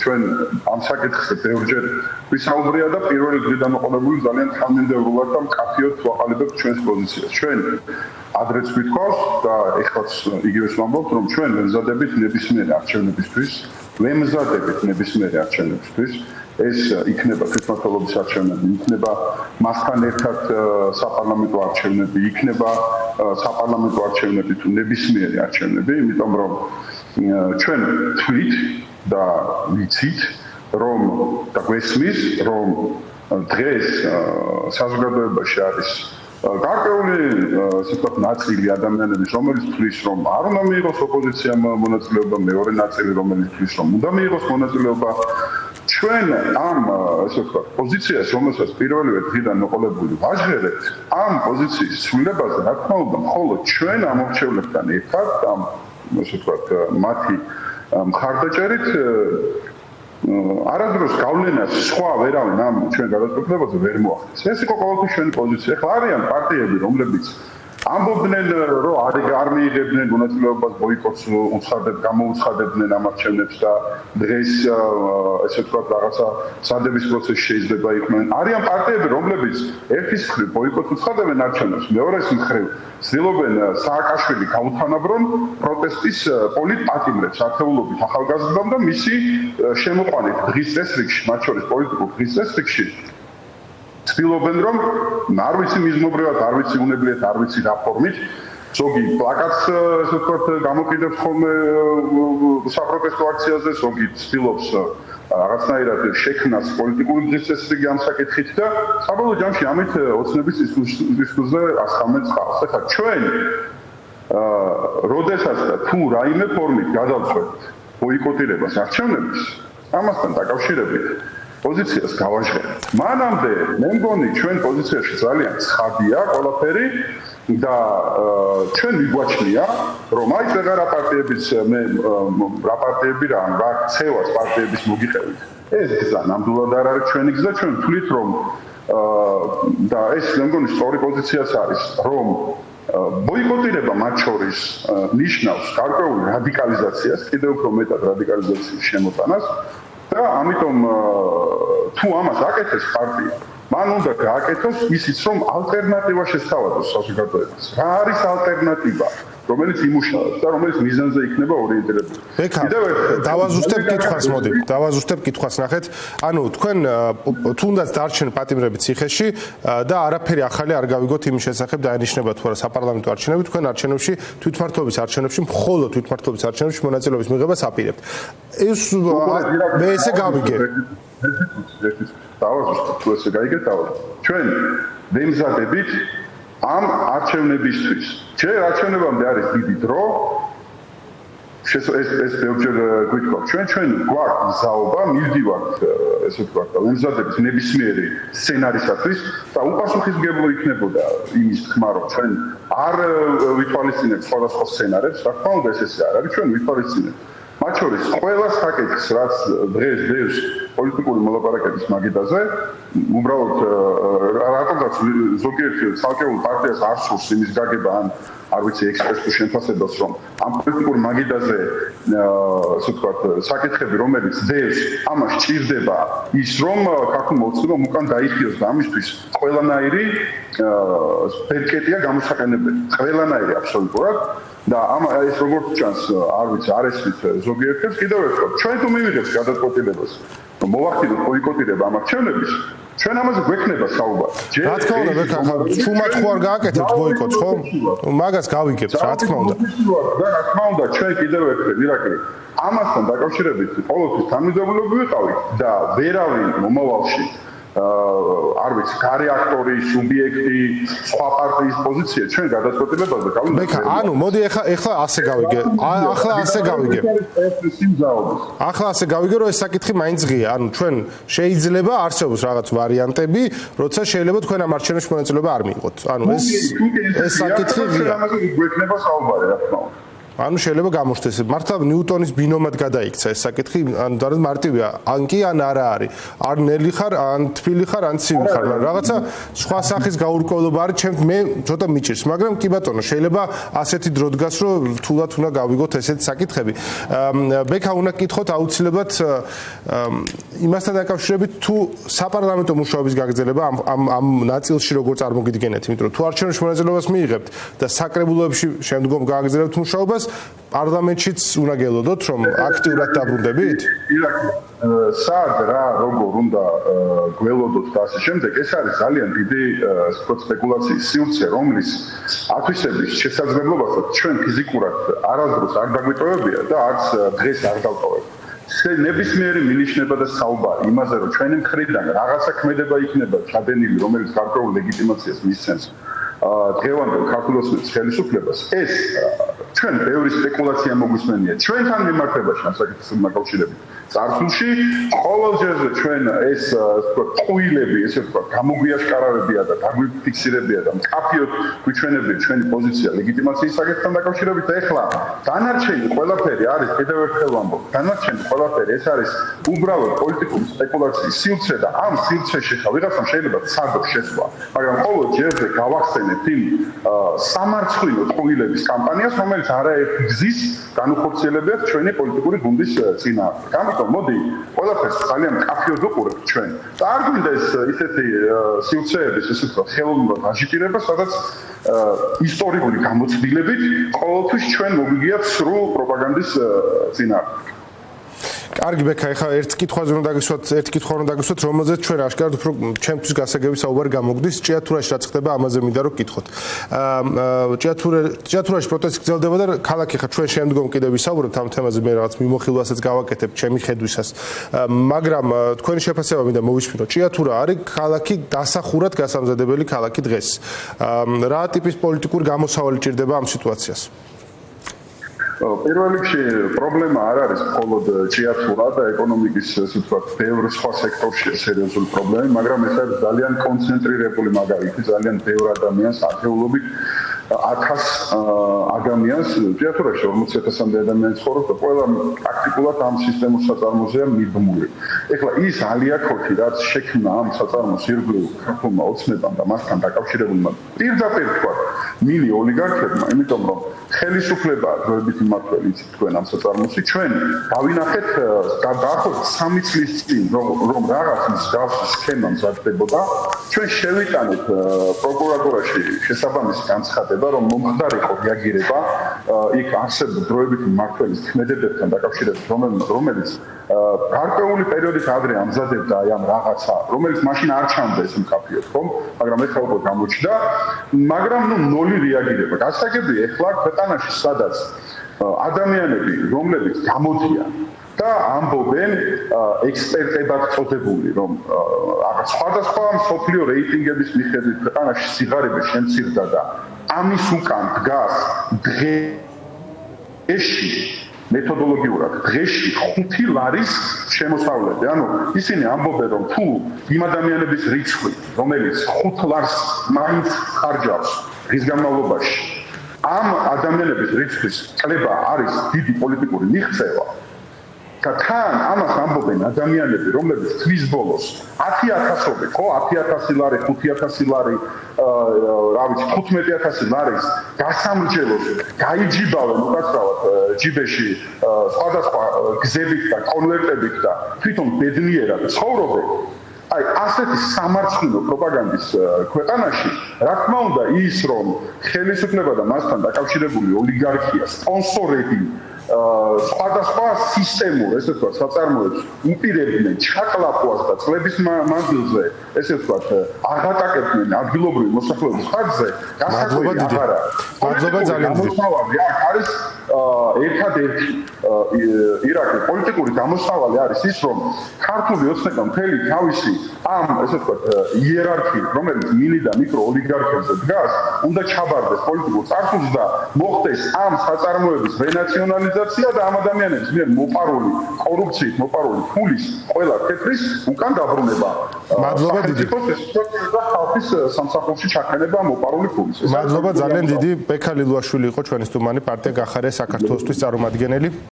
ჩვენ ამ საკითხზე ბევრჯერ ვისაუბრია და პირველი დღიდან მოყოლებული ძალიან თანმიმდევრულად და მკაფიოდ ვაყალიბებთ ჩვენს პოზიციას. ჩვენ ადრეც ვთქვავს და ეხლაც იგივეს ვამბობთ, რომ ჩვენ ვემზადებით ნებისმიერი არჩევნებისთვის, ეს იქნება თვითმმართველობის არჩევნები, იქნება მასთან ერთად საპარლამენტო არჩევნები, იქნება საპარლამენტო არჩევნები თუ ნებისმიერი არჩევნები, იმიტომ რომ ჩვენ თვით და ვიცით, რომ და გვესმის, რომ დღეს საზოგადოებაში არის გარკვეული ნაწილი ადამიანების, რომელიც თვლის, რომ არ უნდა მიიღოს ოპოზიციამ მონაწილეობა, მეორე ნაწილი, რომელიც თვლის, რომ უნდა მიიღოს მონაწილეობა. ჩვენ ამ პოზიციას, რომელსაც პირველივე დღიდან მოყოლებული ვაჟღერებთ, ამ პოზიციის ცვლილებაზე, რა თქმა უნდა, მხოლოდ ჩვენ ამორჩევლებთან ერთად, მათი მხარდაჭერით არასდროს გავლენას სხვა ვერავინ ამ ჩვენ გადაწყვეტილებაზე ვერ მოახდენს. ეს იყო ყოველთვის ჩვენი პოზიცია. ახლა არიან პარტიები, რომლებიც ამბობდნენ, რომ არ მიიღებდნენ მონაწილეობას ბოიკოტს გამოუცხადებდნენ ამ არჩევნებს და დღეს რაღაცა სადების პროცესში შეიძლება იყვნენ. არიან პარტიები, რომლებიც ერთის მხრივ ბოიკოტს უცხადებენ არჩევნებს, მეორეს მხრივ ცდილობენ სააკაშვილი გაუთანაბრონ პროტესტის პოლიტპატიმრებს ათეულობით ახალგაზრდამ და მისი შემოყვანით დღის წესრიგში, მათ შორის პოლიტიკურ დღის წესრიგში ცდილობენ რომ არ ვიცი მიზნობრივად, არ ვიცი უნებლიეთ, არ ვიცი რა ფორმით ზოგი პლაკატს გამოკიდებს ხოლმე საპროტესტო აქციაზე, ზოგი ცდილობს რაღაცნაირად შექმნას პოლიტიკური დღის წესრიგი ამ საკითხით და საბოლოო ჯამში ამით ოცნების დისკუსიაზე ასხამენ წყალს. ახლა ჩვენ როდესაც და თუ რაიმე ფორმით გადავწყვეტთ ბოიკოტირებას არჩევნების, ამასთან დაკავშირებით პოზიციას გავაჟღერებთ. მანამდე მე მგონი ჩვენ პოზიციაში ძალიან ცხადია ყველაფერი და ჩვენ მიგვაჩნია რომ აი ვეღარა პარტიების რა პარტიები რა ქცევას პარტიების მოგიყევით. ეს გზა ნამდვილად არ არის ჩვენი გზა, ჩვენ ვთვლით რომ და ეს მე მგონი სწორი პოზიციაც არის რომ ბოიკოტირება მათ შორის ნიშნავს გარკვეულ რადიკალიზაციას, კიდევ უფრო მეტად რადიკალიზაციის შემოტანას. და ამიტომ თუ ამას აკეთებს პარტია, მან უნდა გააკეთოს ისიც რომ ალტერნატივა შესთავაზოს საზოგადოებას. რა არის ალტერნატივა, რომელიც იმუშავებს და რომელიც მიზანზე იქნება ორიენტირებული. კიდევ ერთხელ დავაზუსტებ კითხვას ნახეთ. ანუ თქვენ თუნდაც დარჩენ პატიმრები ციხეში და არაფერი ახალი არ გავიგოთ იმის შესახებ დაენიშნება თუ არა საპარლამენტო არჩევნები, თქვენ არჩევნებში თვითმმართველობის არჩევნებში მხოლოდ თვითმმართველობის არჩევნებში მონაწილეობის მიღებას აპირებთ. ეს მე ესე გავიგებ. დავაზუსტებ თუ ესე გაიგეთ ჩვენ ვემზადებით ამ არჩევნებისთვის. ჯერ არჩევნებამდე არის დიდი დრო. ეს ბევრჯერ გვიტყვა. ჩვენ გვაქვს მზაობა, მივდივართ, ესე ვთქვათ, ვემზადებით ნებისმიერი სცენარისათვის და უპასუხისმგებლო იქნებოდა იმის თქმა, რომ ჩვენ არ ვითვალისწინებთ სხვადასხვა სცენარებს, რა თქმა უნდა ეს არ არის, ჩვენ ვითვალისწინებთ. მათ შორის ყველა საკითხს, რაც დღეს დევს პოლიტიკური მოლაპარაკების მაგიდაზე, უბრალოდ რატომაც ზოგიერთი ცალკეულ პარტიას არ სურს იმის გაგება ან არ ვიცი ექსპერტულ შემფასებას, რომ ამ პოლიტიკურ მაგიდაზე ასე ვთქვათ, საკითხები, რომელიც დევს, ამას ჭირდება ის, რომ ქართულ მოცემამ უკან დაიხიოს და ამისთვის ყველანაირი ბერკეტია გამოსაყენებელი. ყველანაირი აბსოლუტურად და ეს როგორც ჩანს, არ ვიცი, არ ესმით ზოგიერთებს, კიდევ ერთხელ, ჩვენ თუ მივიღებთ გადაწყვეტილებას, რომ მოვახდინოთ ბოიკოტირება ამ არჩევნების, ჩვენ ამაზე გვექნება საუბარი. რა თქმა უნდა, ჩუმად ხო არ გააკეთებთ ბოიკოტს, ხო? მაგას გავიგებთ, რა თქმა უნდა. და რა თქმა უნდა, ჩვენ კიდევ ერთხელ, ირაკლი, ამასთან დაკავშირებით ყოველთვის თანმიმდევრულად ვიყავით და ვერავინ მომავალში არ ვიცი, გარე აქტორი, სუბიექტი, სხვა პარტიის პოზიცია ჩვენ გადაწყვეტილებაზე გავიმართ. ანუ მოდი ახლა ასე გავიგე. ახლა ასე გავიგე, რომ ეს საკითხი მაინც ღია. ანუ ჩვენ შეიძლება არსებობს რაღაც ვარიანტები, როცა შეიძლება თქვენ ამ არჩევნებში მონაწილეობა არ მიიღოთ. ანუ ეს საკითხი ღია. ამაზე გვექნება საუბარი, რა თქმა უნდა. ანუ შეიძლება გამოჩნდეს მართლა ნიუტონის ბინომად გადაიქცა ეს საკითხი, ანუ და მარტივია, ან კი ან არა არის. არ ნელი ხარ, ან თბილი ხარ, ან ცივი ხარ, რაღაცა სხვა სახის გაურკვევლობა არის, მე ცოტა მიჭირს, მაგრამ კი ბატონო, შეიძლება ასეთი დრო დგას, რომ რთულად უნდა გავიგოთ ესეთი საკითხები. ბექა უნდა გკითხოთ აუცილებლად იმასთან დაკავშირებით თუ საპარლამენტო მუშაობის გაგრძელება ამ ნაწილში როგორ წარმოგიდგენთ, იმიტომ რომ თუ არჩევნებში მონაწილეობას მიიღებთ და საკრებულოებში შემდგომ გააგრძელებთ მუშაობას, პარლამენტშიც უნდა გელოდოთ, რომ აქტიურად დაბრუნდებით? სად რა როგორ უნდა გველოდოთ და ასე შემდეგ, ეს არის ძალიან დიდი სპეკულაციის სივრცე, რომლის ათვისების შესაძლებლობასაც ჩვენ ფიზიკურად არასდროს არ დაგვიტოვებია და არც დღეს არ დავტოვებთ. ნებისმიერი მინიშნება და საუბარი იმაზე, რომ ჩვენი მხრიდან რაღაცა ქმედება იქნება ჩადენილი, რომელიც გარკვეულ ლეგიტიმაციას მისცემს დღევანდელ ქართულოსნების ხელისუფლებას, ეს ჩვენ ბევრი სპეკულაცია მოგვისმენია ჩვენთან მიმართებაში ამ საკითხთან დაკავშირებით. წარსულში ყოველ ჯერზე ჩვენ ეს ტყუილები, ესე ვთქვათ, გამოგვიაშკარავებია და დაგვიფიქსირებია და მკაფიოდ გვიჩვენებია ჩვენი პოზიცია ლეგიტიმაციის საკითხთან დაკავშირებით. ეხლა დანარჩენი ყველაფერი არის კიდევ ერთხელ ვამბობ, დანარჩენი ყველაფერი ეს არის უბრალოდ პოლიტიკური სპეკულაციის სივრცე და ამ სივრცეში ხა ვიღაცამ შეიძლება ცადო შესვლა, მაგრამ ყოველ ჯერზე გავახსენებთ იმ სამარცხვინო ტყუილების კამპანიას, რომელიც არაერთი გზის განუხორციელებიათ ჩვენი პოლიტიკური გუნდის წინააღმდეგ. მოდი, ყველაფერს ძალიან მკაფიოდ ვუყურებთ ჩვენ. და არ გვინდა ეს ისეთი სივრცეების, ესე ვთქვათ, ხელოვნურად აჟიტირება, სადაც ისტორიული გამოცდილებით ყოველთვის ჩვენ მოგვიგიათ სრულ პროპაგანდის წინააღმდეგ. კარგი ბექა, ეხლა ერთ კითხვაზე უნდა დაგისვათ, რომელზეც ჩვენ აშკარად უფრო ჩემთვის გასაგები საუბარი გამოგდის, ჭიათურაში რაც ხდება, ამაზე მინდა რომ გკითხოთ. ჭიათურაში პროტესტი გრძელდება და ქალაქი ხა ჩვენ შემდგომ კიდევ ვისაუბრებთ ამ თემაზე, მე რაღაც მიმოხილვასაც გავაკეთებ ჩემი ხედვისას. მაგრამ თქვენი შეფასება მინდა მოვისმინო. ჭიათურა არის ქალაქი დასახურად გასამზადებელი ქალაქი დღეს. რა ტიპის პოლიტიკური გამოსავალი ჭირდება ამ სიტუაციას? პირველ რიგში პრობლემა არ არის მხოლოდ ჭიათურა და ეკონომიკის, ასე ვთქვათ, ბევრ სხვა სექტორში სერიოზული პრობლემა, მაგრამ ეს არის ძალიან კონცენტრირებული მაგალითი, ძალიან ბევრ ადამიანს ათეულობით 1000 ადამიანს ჭიათურაში 40,000-მდე ადამიანი ცხოვრობს და ყველა პრაქტიკულად ამ სისტემის საწარმოზეა მიბმული. ეხლა ის ალიაქოთი, რაც შექმნა ამ საწარმოს ირგვლივ ქართულმა ოცნებამ და მასთან დაკავშირებულმა პირდაპირ თქვა მილი ოლიგარქებმა, იმიტომ რომ ხელისუფლება დროებითი მმართველიც თქვენ ამ საწარმოში ჩვენ გავინახეთ დაახლოებით 3 წლის წინ რომ რაღაც მსგავსი სქემა მზადდებოდა, ჩვენ შევიტანეთ პროკურატურაში შესაბამისი განცხადება, რომ მომხდარიყო რეაგირება იქ არსებულ დროებითი მმართველის ქმედებებთან დაკავშირებით, რომელიც გარკვეული პერიოდით ადრე ამზადებდა აი ამ რაღაცა, რომელიც მაშინ არ ჩანდა ეს მკაფიოდ, ხომ? მაგრამ ეხლა უკვე გამოჩნდა, მაგრამ ნოლი რეაგირება. გასაგებია ეხლა ქვეყანაში სადაც ადამიანები, რომლებიც გამოდიან და ამბობენ ექსპერტებად წოდებული, რომ სხვადასხვა მსოფლიო რეიტინგების მიხედვით ქვეყანაში სიღარიბე შემცირდა და ამის უკან დგას დღეში მეთოდოლოგიურად დღეში 5 ლარის შემოსავლები. ანუ ისინი ამბობენ, რომ თუ იმ ადამიანების რიცხვი, რომელიც 5 ლარს მაინც ხარჯავს დღის განმავლობაში, ამ ადამიანების რიცხვის კლება არის დიდი პოლიტიკური მიღწევა. და თან ამას ამბობენ ადამიანები, რომლებიც თვის ბოლოს 10,000-ობით, ხო, 10,000 ლარი, 5,000 ლარი, რა ვიცი, 15,000 ლარის გასამრჯელოს გაიჯიბავენ უკაცრავად ჯიბეში სხვადასხვა გზებით და კონვერტებით და თვითონ ბედნიერად ცხოვრობენ. აი, ასეთი სამარცხვინო პროპაგანდის ქვეყანაში, რა თქმა უნდა, ის რომ ხელისუფლება და მასთან დაკავშირებული ოლიგარქია, სპონსორები სხვადასხვა სისტემურ, ესე ვთქვათ, საწარმოებს უპირებდნენ ჩაკლაპვას და წლების მანძილზე, ესე ვთქვათ, აღატაკებდნენ ადგილობრივი მოსახლეობის ხარჯზე, გასაკვირი აღარა. მადლობა ძალიან დიდი. აქ არის ერთადერთი ირაკლი პოლიტიკური გამოსავალი არის ის, რომ ქართული ოცნება მთელი თავისი ამ, ესე ვთქვათ, იერარქიით, რომელიც მილი და მიკრო ოლიგარქებზე დგას, უნდა ჩაბარდეს პოლიტიკურ წარსულს და მოხდეს ამ საწარმოების რენაციონალიზაცია ორგანიზაცია და ამ ადამიანებს მიერ მოპარული კორუფციით მოპარული ფულის ყველა თეთრის უკან დაბრუნება. მადლობა დიდი. ხალხის სამსახურში ჩაქანება მოპარული ფულის. მადლობა ძალიან დიდი. ბექა ლილუაშვილი იყო ჩვენი სტუმარი, პარტია გახარია საქართველოსთვის წარმომადგენელი.